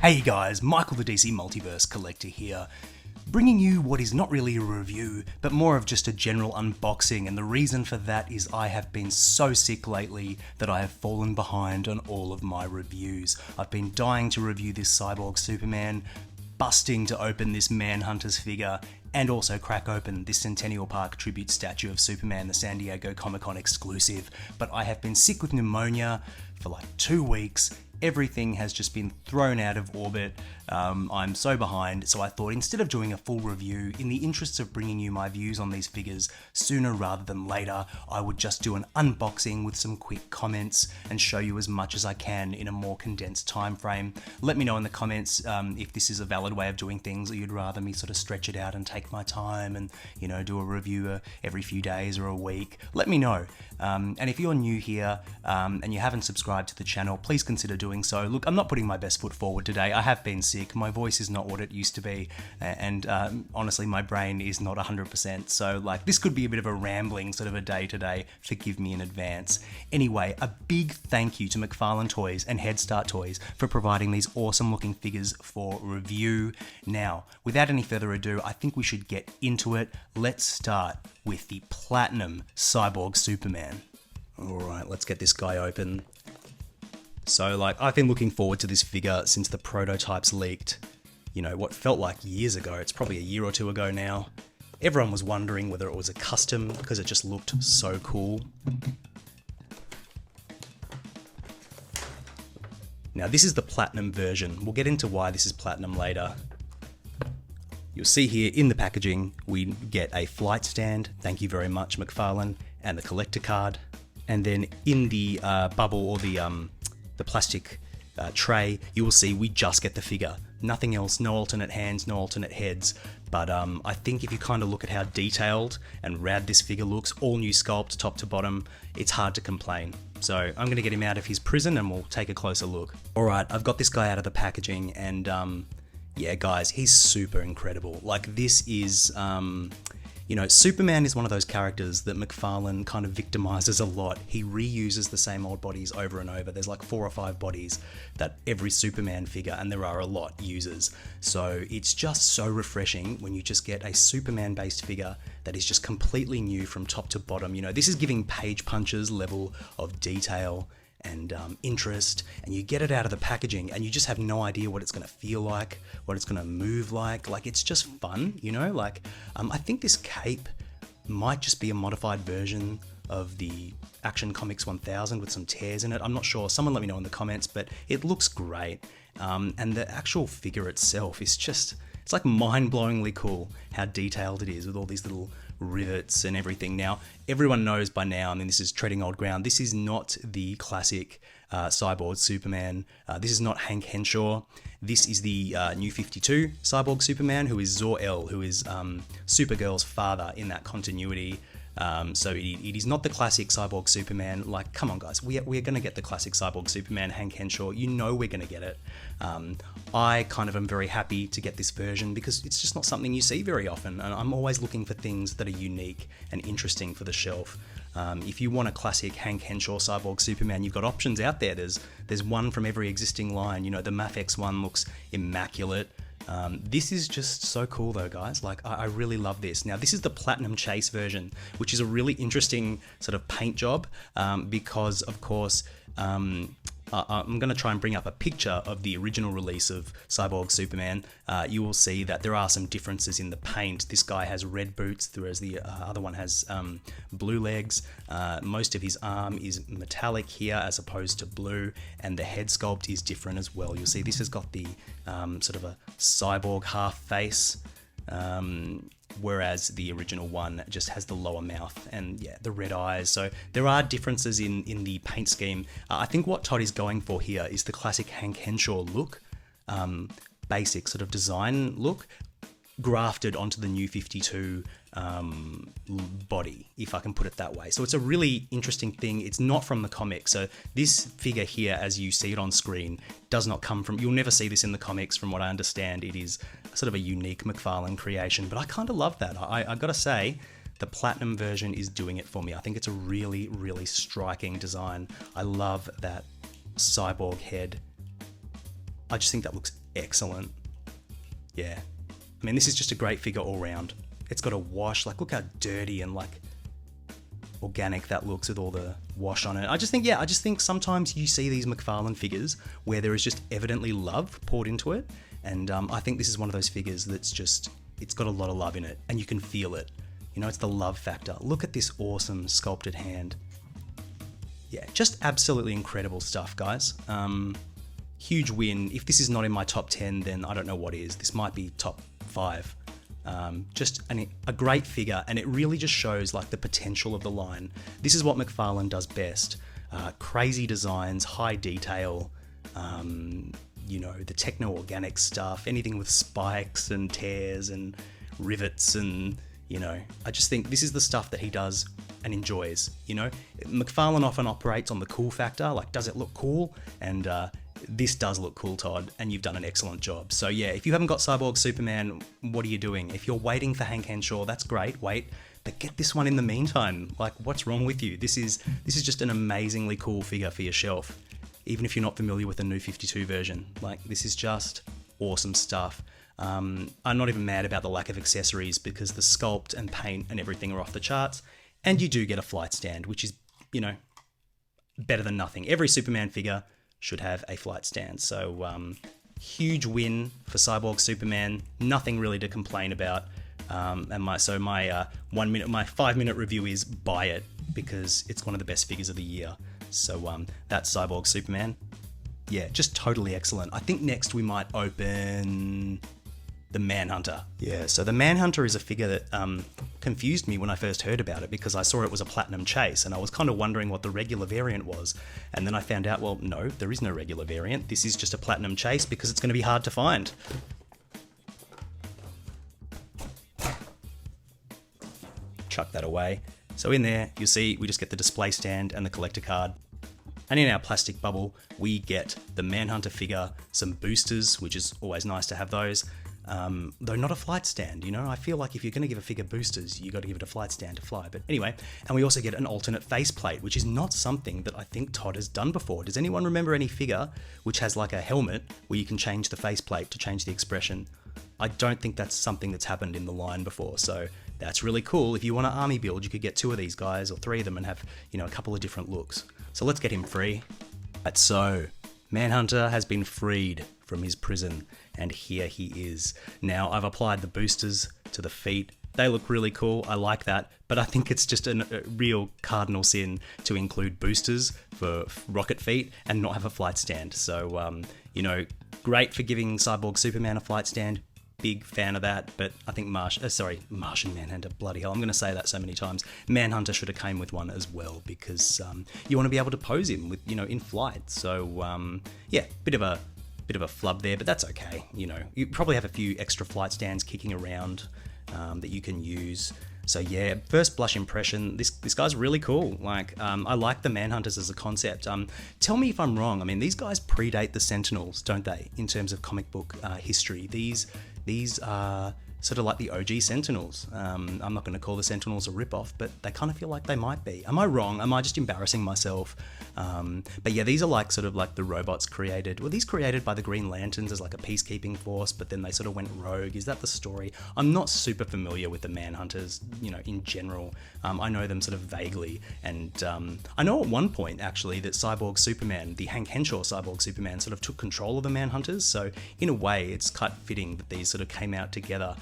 Hey guys, Michael the DC Multiverse Collector here, bringing you what is not really a review, but more of just a general unboxing, and the reason for that is I have been so sick lately that I have fallen behind on all of my reviews. I've been dying to review this Cyborg Superman, busting to open this Manhunters figure, and also crack open this Centennial Park tribute statue of Superman, the San Diego Comic-Con exclusive, but I have been sick with pneumonia for like 2 weeks. Everything has just been thrown out of orbit. I'm so behind, so I thought instead of doing a full review, in the interests of bringing you my views on these figures sooner rather than later, I would just do an unboxing with some quick comments and show you as much as I can in a more condensed time frame. Let me know in the comments if this is a valid way of doing things, or you'd rather me sort of stretch it out and take my time and, you know, do a review every few days or a week. Let me know. And if you're new here and you haven't subscribed to the channel, please consider doing so. Look, I'm not putting my best foot forward today. I have been sick. My voice is not what it used to be, and honestly, my brain is not 100%. So, like, this could be a bit of a rambling sort of a day today. Forgive me in advance. Anyway, a big thank you to McFarlane Toys and Head Start Toys for providing these awesome looking figures for review. Now, without any further ado, I think we should get into it. Let's start with the Platinum Cyborg Superman. Alright, let's get this guy open. So, like, I've been looking forward to this figure since the prototypes leaked. You know, what felt like years ago. It's probably a year or two ago now. Everyone was wondering whether it was a custom because it just looked so cool. Now, this is the Platinum version. We'll get into why this is Platinum later. You'll see here in the packaging, we get a flight stand. Thank you very much, McFarlane, and the collector card. And then in the bubble, or the plastic tray, you will see we just get the figure. Nothing else, no alternate hands, no alternate heads. But I think if you kind of look at how detailed and rad this figure looks, all new sculpt, top to bottom, it's hard to complain. So I'm going to get him out of his prison and we'll take a closer look. Alright, I've got this guy out of the packaging, and yeah guys, he's super incredible. Like, this is, you know, Superman is one of those characters that McFarlane kind of victimizes a lot. He reuses the same old bodies over and over. There's like 4 or 5 bodies that every Superman figure, and there are a lot, uses. So it's just so refreshing when you just get a Superman-based figure that is just completely new from top to bottom. You know, this is giving Page Puncher's level of detail and interest, and you get it out of the packaging and you just have no idea what it's going to feel like, what it's going to move like it's just fun, you know. Like, I think this cape might just be a modified version of the Action Comics 1000 with some tears in it. I'm not sure, someone let me know in the comments, but it looks great. And the actual figure itself is just, it's like mind-blowingly cool how detailed it is with all these little rivets and everything. Now, everyone knows by now, I mean, this is treading old ground, this is not the classic Cyborg Superman. This is not Hank Henshaw. This is the New 52 Cyborg Superman, who is Zor-El, who is Supergirl's father in that continuity. So it is not the classic Cyborg Superman. Like, come on guys, we're going to get the classic Cyborg Superman, Hank Henshaw. You know we're going to get it. I kind of am very happy to get this version because it's just not something you see very often, and I'm always looking for things that are unique and interesting for the shelf. If you want a classic Hank Henshaw Cyborg Superman, you've got options out there. There's one from every existing line. You know, the Mafex one looks immaculate. This is just so cool though, guys. Like, I really love this. Now, this is the Platinum Chase version, which is a really interesting sort of paint job, because of course, I'm going to try and bring up a picture of the original release of Cyborg Superman. You will see that there are some differences in the paint. This guy has red boots, whereas the other one has blue legs. Most of his arm is metallic here as opposed to blue, and the head sculpt is different as well. You'll see this has got the sort of a cyborg half face, whereas the original one just has the lower mouth and, yeah, the red eyes. So there are differences in the paint scheme. I think what Todd is going for here is the classic Hank Henshaw look, basic sort of design look, grafted onto the New 52 body, if I can put it that way. So it's a really interesting thing. It's not from the comics. So this figure here, as you see it on screen, does not come from, you'll never see this in the comics from what I understand. It is sort of a unique McFarlane creation, but I kind of love that. I gotta say, the Platinum version is doing it for me. I think it's a really, really striking design. I love that cyborg head. I just think that looks excellent. Yeah. I mean, this is just a great figure all round. It's got a wash, like look how dirty and like organic that looks with all the wash on it. I just think sometimes you see these McFarlane figures where there is just evidently love poured into it. And I think this is one of those figures that's just, it's got a lot of love in it and you can feel it. You know, it's the love factor. Look at this awesome sculpted hand. Yeah, just absolutely incredible stuff, guys. Huge win. If this is not in my top 10, then I don't know what is. This might be top 5. Just a great figure, and it really just shows like the potential of the line. This is what McFarlane does best. Crazy designs, high detail, you know, the techno-organic stuff, anything with spikes and tears and rivets and, you know, I just think this is the stuff that he does and enjoys, you know. McFarlane often operates on the cool factor, like does it look cool? And this does look cool, Todd, and you've done an excellent job. So yeah, if you haven't got Cyborg Superman, what are you doing? If you're waiting for Hank Henshaw, that's great, wait, but get this one in the meantime. Like, what's wrong with you? This is just an amazingly cool figure for your shelf, even if you're not familiar with the new 52 version. Like, this is just awesome stuff. I'm not even mad about the lack of accessories because the sculpt and paint and everything are off the charts, and you do get a flight stand, which is, you know, better than nothing. Every Superman figure should have a flight stand. So huge win for Cyborg Superman. Nothing really to complain about. And my 5-minute review is buy it because it's one of the best figures of the year. So that's Cyborg Superman. Yeah, just totally excellent. I think next we might open the Manhunter. Yeah, so the Manhunter is a figure that confused me when I first heard about it because I saw it was a platinum chase and I was kind of wondering what the regular variant was. And then I found out, well, no, there is no regular variant. This is just a platinum chase because it's going to be hard to find. Chuck that away. So in there, you'll see we just get the display stand and the collector card. And in our plastic bubble, we get the Manhunter figure, some boosters, which is always nice to have those. Though not a flight stand, you know, I feel like if you're going to give a figure boosters, you got to give it a flight stand to fly. But anyway, and we also get an alternate faceplate, which is not something that I think Todd has done before. Does anyone remember any figure which has like a helmet where you can change the faceplate to change the expression? I don't think that's something that's happened in the line before, so that's really cool. If you want an army build, you could get 2 of these guys or 3 of them and have, you know, a couple of different looks. So let's get him free. Right, so Manhunter has been freed from his prison, and here he is. Now, I've applied the boosters to the feet. They look really cool, I like that, but I think it's just a real cardinal sin to include boosters for rocket feet and not have a flight stand. So, you know, great for giving Cyborg Superman a flight stand. Big fan of that, but I think Martian Manhunter, bloody hell, I'm going to say that so many times. Manhunter should have came with one as well because you want to be able to pose him with, you know, in flight. So yeah, bit of a flub there, but that's okay. You know, you probably have a few extra flight stands kicking around that you can use. So yeah, first blush impression, this guy's really cool. Like, I like the Manhunters as a concept. Tell me if I'm wrong. I mean, these guys predate the Sentinels, don't they, in terms of comic book history? These are sort of like the OG Sentinels. I'm not going to call the Sentinels a ripoff, but they kind of feel like they might be. Am I wrong? Am I just embarrassing myself? But yeah, these are like sort of like the robots created. Were these created by the Green Lanterns as like a peacekeeping force, but then they sort of went rogue? Is that the story? I'm not super familiar with the Manhunters, you know, in general. I know them sort of vaguely, and I know at one point actually that Cyborg Superman, the Hank Henshaw Cyborg Superman, sort of took control of the Manhunters. So in a way, it's quite fitting that these sort of came out together.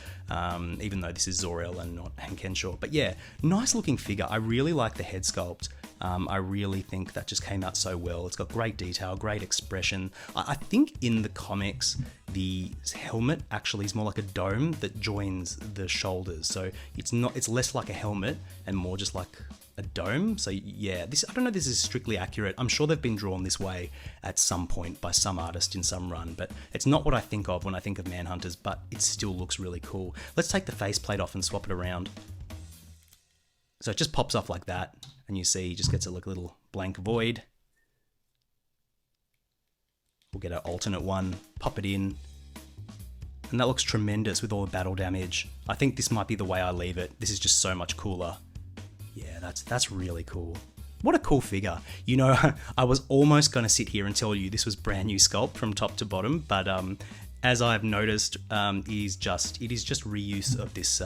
Even though this is Zor-El and not Hank Henshaw. But yeah, nice looking figure. I really like the head sculpt. I really think that just came out so well. It's got great detail, great expression. I think in the comics, the helmet actually is more like a dome that joins the shoulders. So it's less like a helmet and more just like a dome. So yeah, I don't know if this is strictly accurate. I'm sure they've been drawn this way at some point by some artist in some run, but it's not what I think of when I think of Manhunters, but it still looks really cool. Let's take the faceplate off and swap it around. So it just pops off like that, and you see he just gets a little blank void. We'll get an alternate one, pop it in, and that looks tremendous with all the battle damage. I think this might be the way I leave it. This is just so much cooler. Yeah, that's really cool. What a cool figure. You know, I was almost going to sit here and tell you this was brand new sculpt from top to bottom, but as I've noticed, it is just reuse of this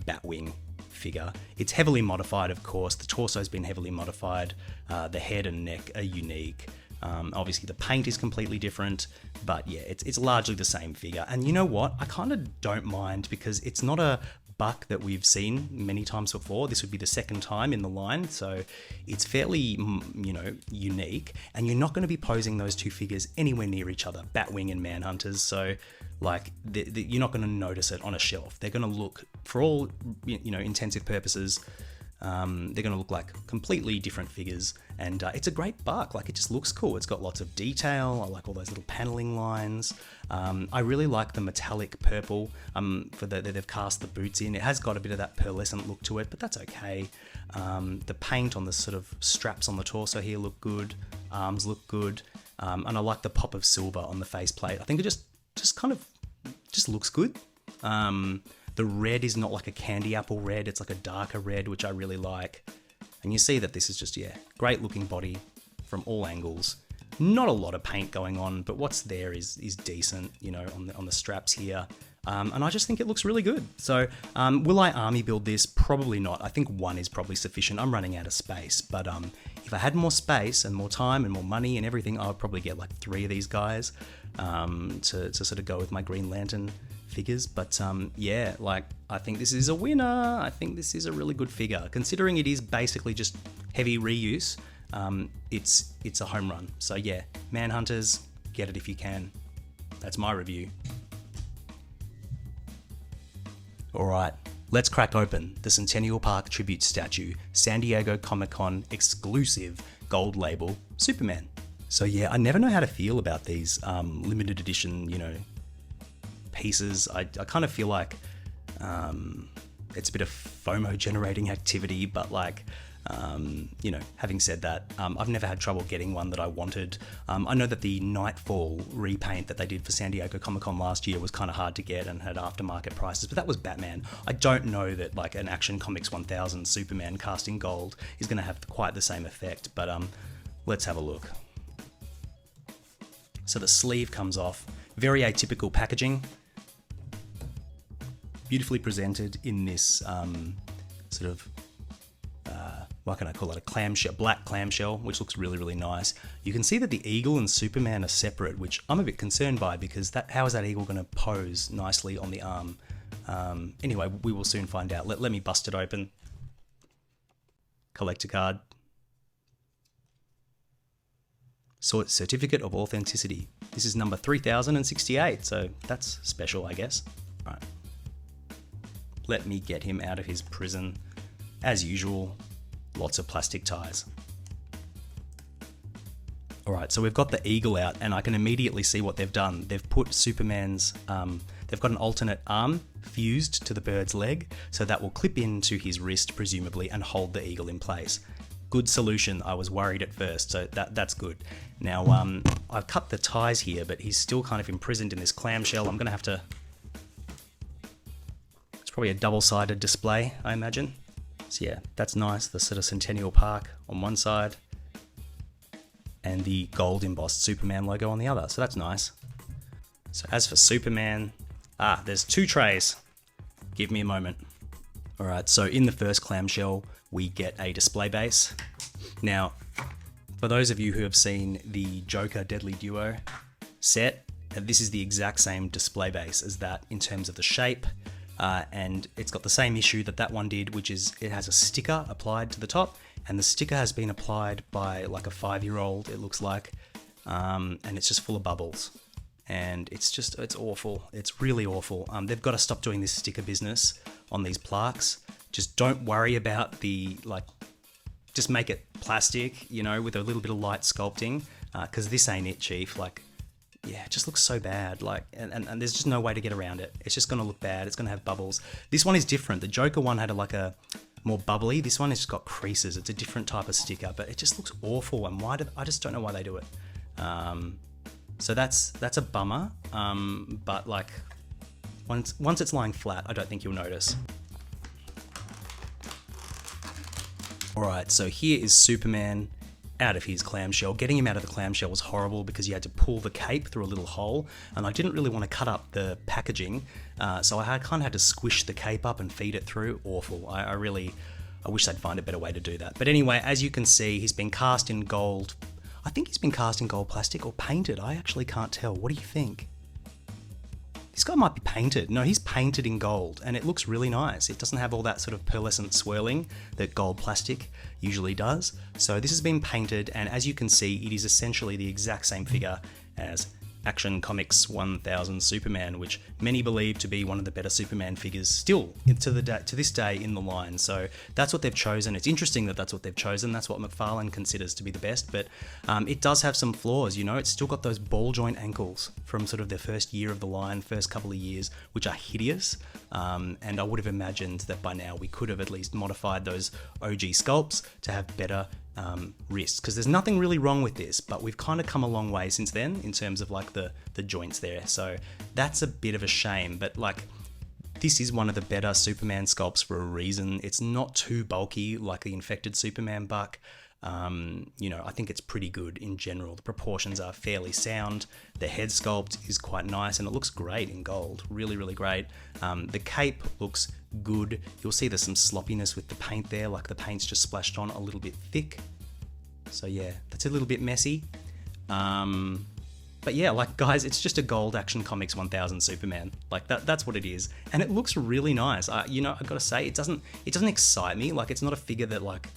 Batwing figure. It's heavily modified, of course. The torso's been heavily modified. The head and neck are unique. Obviously the paint is completely different, but yeah, it's largely the same figure. And you know what? I kind of don't mind, because it's not a buck that we've seen many times before. This would be the second time in the line, so it's fairly, you know, unique. And you're not going to be posing those two figures anywhere near each other, Batwing and Manhunters. So like you're not going to notice it on a shelf. They're going to look, for all, you know, intensive purposes, they're going to look like completely different figures, and it's a great buck. Like, it just looks cool. It's got lots of detail. I like all those little paneling lines. I really like the metallic purple that they've cast the boots in. It has got a bit of that pearlescent look to it, but that's okay. The paint on the sort of straps on the torso here look good. Arms look good, and I like the pop of silver on the faceplate. I think it just looks good. The red is not like a candy apple red, it's like a darker red, which I really like. And you see that this is just, yeah, great looking body from all angles. Not a lot of paint going on, but what's there is decent, you know, on the straps here. And I just think it looks really good. So will I army build this? Probably not. I think one is probably sufficient. I'm running out of space, but if I had more space and more time and more money and everything, I would probably get like 3 of these guys to sort of go with my Green Lantern figures. But yeah, like, I think this is a winner. I think this is a really good figure, considering it is basically just heavy reuse. It's a home run. So yeah, Manhunters, get it if you can. That's my review. Alright, let's crack open the Centennial Park Tribute Statue San Diego Comic-Con exclusive gold label Superman. So yeah, I never know how to feel about these limited edition, you know, pieces. I kind of feel like it's a bit of FOMO generating activity, but like, you know, having said that, I've never had trouble getting one that I wanted. I know that the Nightfall repaint that they did for San Diego Comic-Con last year was kind of hard to get and had aftermarket prices, but that was Batman. I don't know that like an Action Comics 1000 Superman cast in gold is going to have quite the same effect, but let's have a look. So the sleeve comes off, very atypical packaging, beautifully presented in this sort of, what can I call it, a clamshell, black clamshell, which looks really, really nice. You can see that the eagle and Superman are separate, which I'm a bit concerned by, because how is that eagle going to pose nicely on the arm? Anyway, we will soon find out. Let me bust it open. Collector card. So it's Certificate of Authenticity. This is number 3068, so that's special, I guess. All right. Let me get him out of his prison. As usual, lots of plastic ties. All right, so we've got the eagle out, and I can immediately see what they've done. They've put Superman's, they've got an alternate arm fused to the bird's leg, so that will clip into his wrist, presumably, and hold the eagle in place. Good solution. I was worried at first, so that's good. Now, I've cut the ties here, but he's still kind of imprisoned in this clamshell. I'm gonna have to, it's probably a double-sided display, I imagine. So yeah, that's nice. The sort of Centennial Park on one side and the gold embossed Superman logo on the other. So that's nice. So as for Superman, there's 2 trays. Give me a moment. All right, so in the first clamshell, we get a display base. Now, for those of you who have seen the Joker Deadly Duo set, this is the exact same display base as that in terms of the shape. And it's got the same issue that one did, which is it has a sticker applied to the top, and the sticker has been applied by like a 5-year-old, it looks like, and it's just full of bubbles. And it's awful. It's really awful. They've got to stop doing this sticker business on these plaques. Just don't worry about just make it plastic, you know, with a little bit of light sculpting, because this ain't it, Chief. Like, yeah, it just looks so bad. Like, and there's just no way to get around it. It's just gonna look bad. It's gonna have bubbles. This one is different. The Joker one had a more bubbly. This one has just got creases. It's a different type of sticker, but it just looks awful. And I just don't know why they do it. So that's a bummer. But like, once it's lying flat, I don't think you'll notice. All right, so here is Superman out of his clamshell. Getting him out of the clamshell was horrible because you had to pull the cape through a little hole, and I didn't really want to cut up the packaging, so I kind of had to squish the cape up and feed it through. Awful. I wish they'd find a better way to do that. But anyway, as you can see, he's been cast in gold. I think he's been cast in gold plastic or painted. I actually can't tell. What do you think? This guy might be painted. No, he's painted in gold, and it looks really nice. It doesn't have all that sort of pearlescent swirling that gold plastic usually does. So this has been painted, and as you can see, it is essentially the exact same figure as Action Comics 1000 Superman, which many believe to be one of the better Superman figures still to this day in the line. So that's what they've chosen. It's interesting that that's what they've chosen. That's what McFarlane considers to be the best, but it does have some flaws. You know, it's still got those ball joint ankles from sort of the first year of the line, first couple of years, which are hideous. And I would have imagined that by now we could have at least modified those OG sculpts to have better wrists, because there's nothing really wrong with this, but we've kind of come a long way since then in terms of like the joints there, so that's a bit of a shame. But like, this is one of the better Superman sculpts for a reason. It's not too bulky like the infected Superman buck. You know, I think it's pretty good in general. The proportions are fairly sound. The head sculpt is quite nice, and it looks great in gold. Really, really great. The cape looks good. You'll see there's some sloppiness with the paint there, like the paint's just splashed on a little bit thick. So yeah, that's a little bit messy. But yeah, like guys, it's just a gold Action Comics 1000 Superman. Like that's what it is, and it looks really nice. You know, I've got to say, it doesn't excite me. Like, it's not a figure that like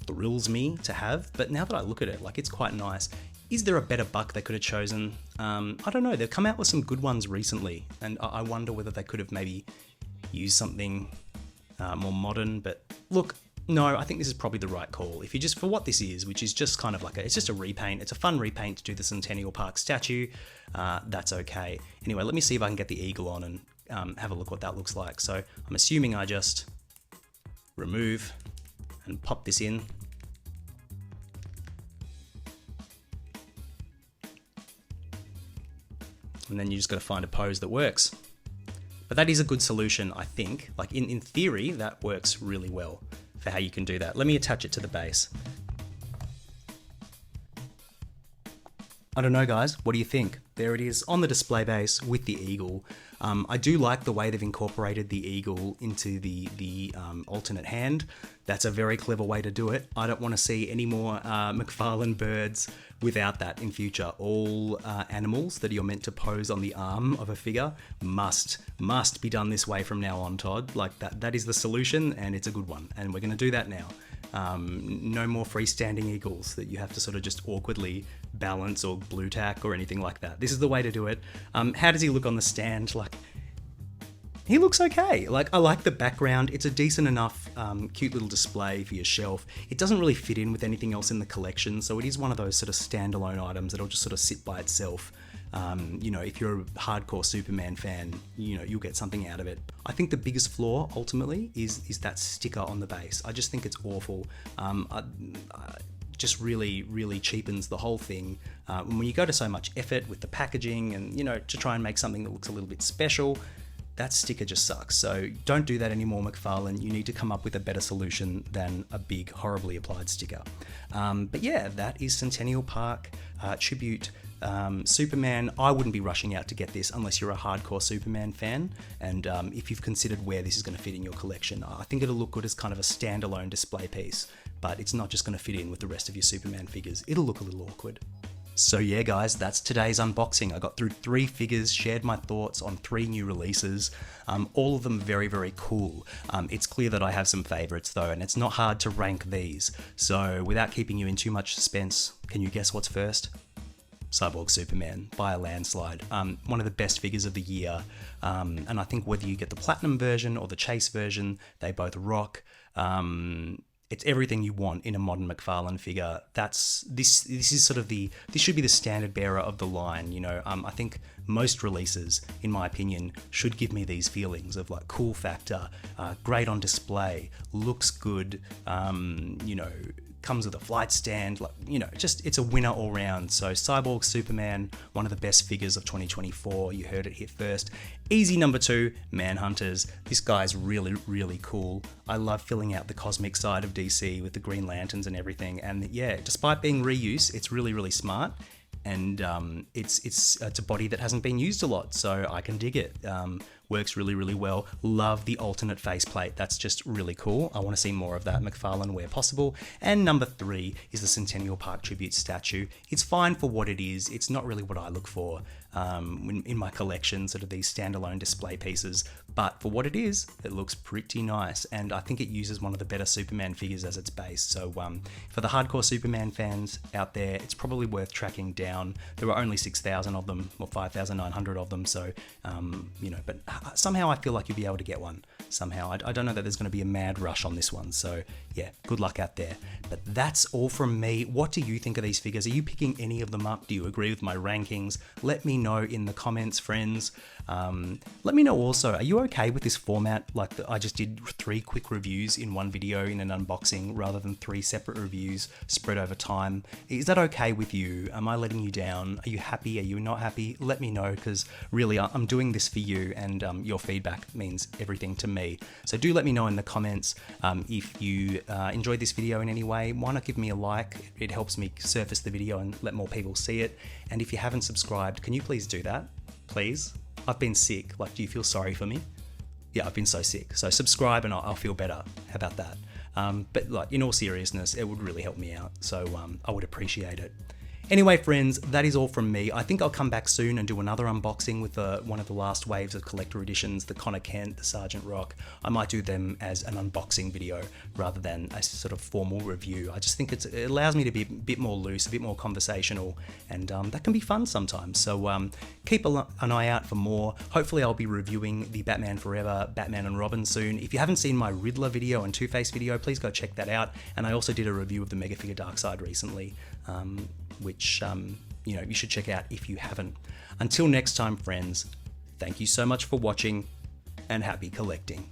thrills me to have, but now that I look at it, like, it's quite nice. Is there a better buck they could have chosen? I don't know. They've come out with some good ones recently, and I wonder whether they could have maybe used something more modern. But look, no, I think this is probably the right call. If you just, for what this is, which is just kind of like it's just a repaint. It's a fun repaint to do the Centennial Park statue. That's okay. Anyway, let me see if I can get the eagle on and have a look what that looks like. So I'm assuming I just remove and pop this in. And then you just got to find a pose that works. But that is a good solution, I think. Like, in theory, that works really well for how you can do that. Let me attach it to the base. I don't know, guys. What do you think? There it is on the display base with the eagle. I do like the way they've incorporated the eagle into the alternate hand. That's a very clever way to do it. I don't want to see any more McFarlane birds without that in future. All animals that you're meant to pose on the arm of a figure must be done this way from now on, Todd. Like, that is the solution, and it's a good one. And we're going to do that now. No more freestanding eagles that you have to sort of just awkwardly balance or blue tack or anything like that. This is the way to do it. How does he look on the stand? Like, he looks okay. Like, I like the background. It's a decent enough, cute little display for your shelf. It doesn't really fit in with anything else in the collection, so it is one of those sort of standalone items that'll just sort of sit by itself. You know, if you're a hardcore Superman fan, you know, you'll get something out of it. I think the biggest flaw, ultimately, is that sticker on the base. I just think it's awful. Just really, really cheapens the whole thing. When you go to so much effort with the packaging and, you know, to try and make something that looks a little bit special, that sticker just sucks. So don't do that anymore, McFarlane. You need to come up with a better solution than a big, horribly applied sticker. But yeah, that is Centennial Park Tribute Superman. I wouldn't be rushing out to get this unless you're a hardcore Superman fan, and if you've considered where this is going to fit in your collection. I think it'll look good as kind of a standalone display piece, but it's not just going to fit in with the rest of your Superman figures. It'll look a little awkward. So yeah, guys, that's today's unboxing. I got through 3 figures, shared my thoughts on 3 new releases, all of them very, very cool. It's clear that I have some favorites though, and it's not hard to rank these. So without keeping you in too much suspense, can you guess what's first? Cyborg Superman, by a landslide. One of the best figures of the year, and I think whether you get the Platinum version or the Chase version, they both rock. It's everything you want in a modern McFarlane figure. This is sort of this should be the standard bearer of the line, you know. I think most releases, in my opinion, should give me these feelings of like cool factor, great on display, looks good, you know, comes with a flight stand, like, you know, just it's a winner all round. So Cyborg Superman, one of the best figures of 2024. You heard it here first. Easy number 2, Manhunters. This guy's really, really cool. I love filling out the cosmic side of DC with the Green Lanterns and everything. And yeah, despite being reuse, it's really, really smart. And it's a body that hasn't been used a lot, so I can dig it. Works really, really well. Love the alternate faceplate. That's just really cool. I want to see more of that McFarlane where possible. And number 3 is the Centennial Park Tribute statue. It's fine for what it is. It's not really what I look for in my collection, sort of these standalone display pieces. But for what it is, it looks pretty nice. And I think it uses one of the better Superman figures as its base. So for the hardcore Superman fans out there, it's probably worth tracking down. There were only 6,000 of them, or 5,900 of them. So, you know, but somehow I feel like you'll be able to get one. Somehow. I don't know that there's going to be a mad rush on this one. So yeah, good luck out there. But that's all from me. What do you think of these figures? Are you picking any of them up? Do you agree with my rankings? Let me know in the comments, friends. Let me know also, are you okay with this format? Like I just did 3 quick reviews in one video in an unboxing rather than 3 separate reviews spread over time. Is that okay with you? Am I letting you down? Are you happy? Are you not happy? Let me know, because really I'm doing this for you, and your feedback means everything to me. So do let me know in the comments if you enjoyed this video in any way. Why not give me a like? It helps me surface the video and let more people see it. And if you haven't subscribed, can you please do that? Please? I've been sick. Like, do you feel sorry for me? Yeah, I've been so sick. So subscribe and I'll feel better. How about that? But like, in all seriousness, it would really help me out. So I would appreciate it. Anyway, friends, that is all from me. I think I'll come back soon and do another unboxing with one of the last waves of collector editions, the Connor Kent, the Sergeant Rock. I might do them as an unboxing video rather than a sort of formal review. I just think it allows me to be a bit more loose, a bit more conversational, and that can be fun sometimes. So keep an eye out for more. Hopefully I'll be reviewing the Batman Forever, Batman and Robin soon. If you haven't seen my Riddler video and Two-Face video, please go check that out. And I also did a review of the Mega Figure Darkseid recently, which you know, you should check out if you haven't. Until next time, friends, thank you so much for watching, and happy collecting.